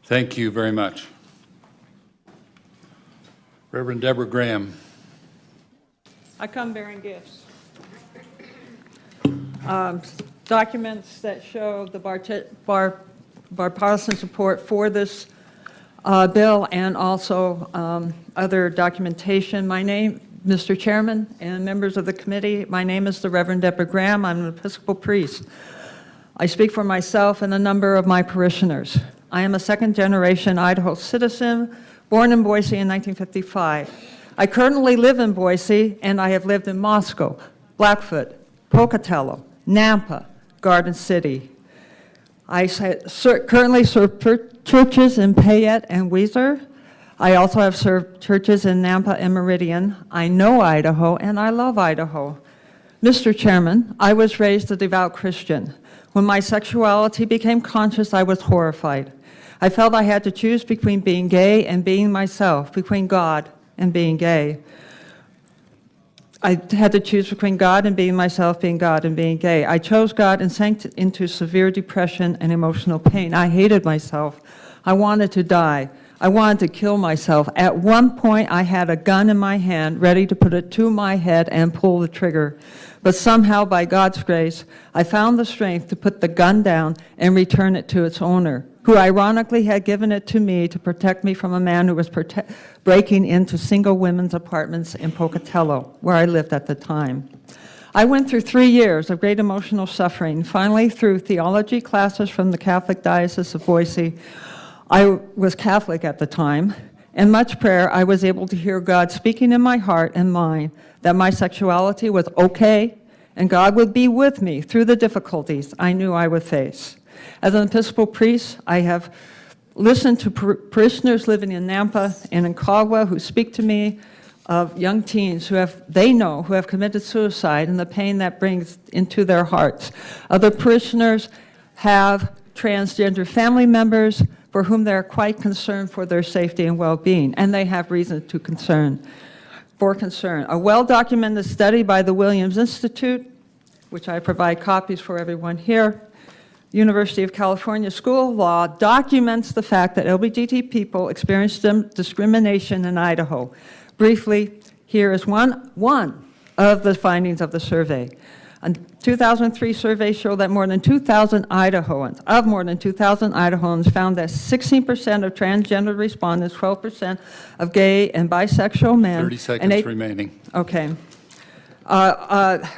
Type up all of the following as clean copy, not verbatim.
Thank you very much. Reverend Deborah Graham. I come bearing gifts. Documents that show the bipartisan support for this bill, and also other documentation. My name, Mr. Chairman and members of the committee, my name is the Reverend Deborah Graham. I'm an Episcopal priest. I speak for myself and a number of my parishioners. I am a second-generation Idaho citizen, born in Boise in 1955. I currently live in Boise, and I have lived in Moscow, Blackfoot, Pocatello, Nampa, Garden City. I currently serve churches in Payette and Weiser. I also have served churches in Nampa and Meridian. I know Idaho, and I love Idaho. Mr. Chairman, I was raised a devout Christian. When my sexuality became conscious, I was horrified. I felt I had to choose between being gay and being myself, between God and being gay. I had to choose between God and being myself, being God and being gay. I chose God and sank into severe depression and emotional pain. I hated myself. I wanted to die. I wanted to kill myself. At one point, I had a gun in my hand, ready to put it to my head and pull the trigger. But somehow, by God's grace, I found the strength to put the gun down and return it to its owner, who ironically had given it to me to protect me from a man who was breaking into single women's apartments in Pocatello, where I lived at the time. I went through 3 years of great emotional suffering. Finally, through theology classes from the Catholic Diocese of Boise, I was Catholic at the time, and much prayer, I was able to hear God speaking in my heart and mind that my sexuality was okay, and God would be with me through the difficulties I knew I would face. As an Episcopal priest, I have listened to parishioners living in Nampa and in Cagua who speak to me of young teens who have committed suicide and the pain that brings into their hearts. Other parishioners have transgender family members for whom they are quite concerned for their safety and well-being, and they have reason to concern. A well-documented study by the Williams Institute, which I provide copies for everyone here, University of California School of Law, documents the fact that LGBT people experience discrimination in Idaho. Briefly, here is one of the findings of the survey. A 2003 survey showed that more than 2,000 Idahoans, found that 16% of transgender respondents, 12% of gay and bisexual men, 30 seconds remaining. Okay.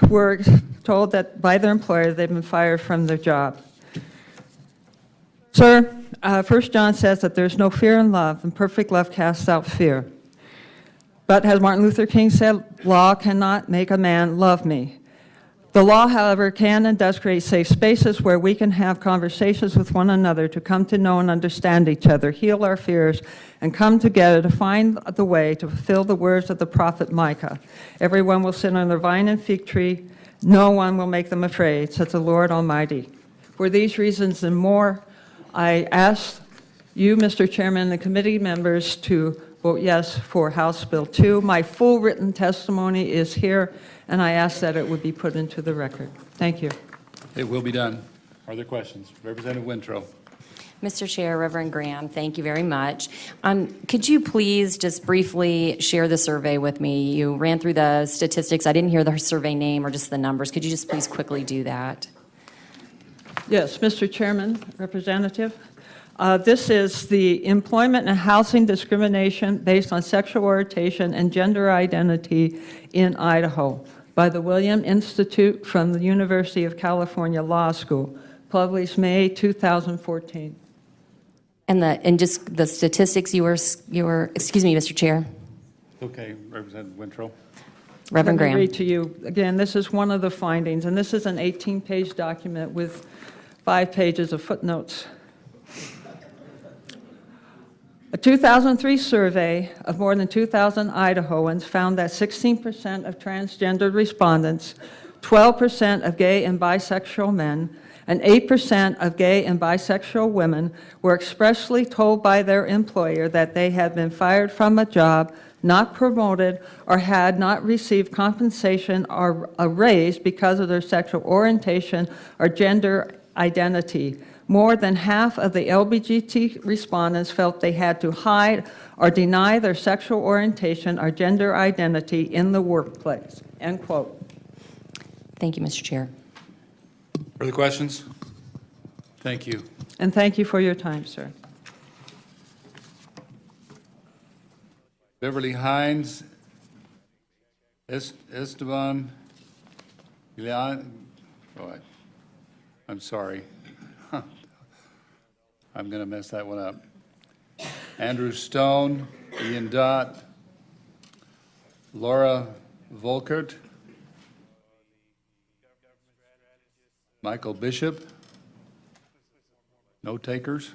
Were told that by their employer they've been fired from their job. Sir, 1 John says that there's no fear in love, and perfect love casts out fear. But as Martin Luther King said, law cannot make a man love me. The law, however, can and does create safe spaces where we can have conversations with one another to come to know and understand each other, heal our fears, and come together to find the way to fulfill the words of the prophet Micah. Everyone will sit on their vine and fig tree. No one will make them afraid, says the Lord Almighty. For these reasons and more, I ask you, Mr. Chairman, and the committee members to vote yes for House Bill 2. My full written testimony is here, and I ask that it would be put into the record. Thank you. It will be done. Are there questions? Representative Wintrow. Mr. Chair, Reverend Graham, thank you very much. Could you please just briefly share the survey with me? You ran through the statistics. I didn't hear the survey name or just the numbers. Could you just please quickly do that? Yes, Mr. Chairman, Representative. This is the employment and housing discrimination based on sexual orientation and gender identity in Idaho by the Williams Institute from the University of California Law School, published May 2014. And just the statistics you were excuse me, Mr. Chair. Okay, Representative Wintrow. Reverend Graham. Let me read to you again. This is one of the findings, and this is an 18-page document with 5 pages of footnotes. A 2003 survey of more than 2,000 Idahoans found that 16% of transgender respondents, 12% of gay and bisexual men, and 8% of gay and bisexual women were expressly told by their employer that they had been fired from a job, not promoted, or had not received compensation or a raise because of their sexual orientation or gender identity. More than half of the LGBT respondents felt they had to hide or deny their sexual orientation or gender identity in the workplace, end quote. Thank you, Mr. Chair. Further questions? Thank you. And thank you for your time, sir. Beverly Hines, Esteban, Ileana, oh, I'm sorry. I'm going to mess that one up. Andrew Stone, Ian Dott, Laura Volkert, Michael Bishop, no takers.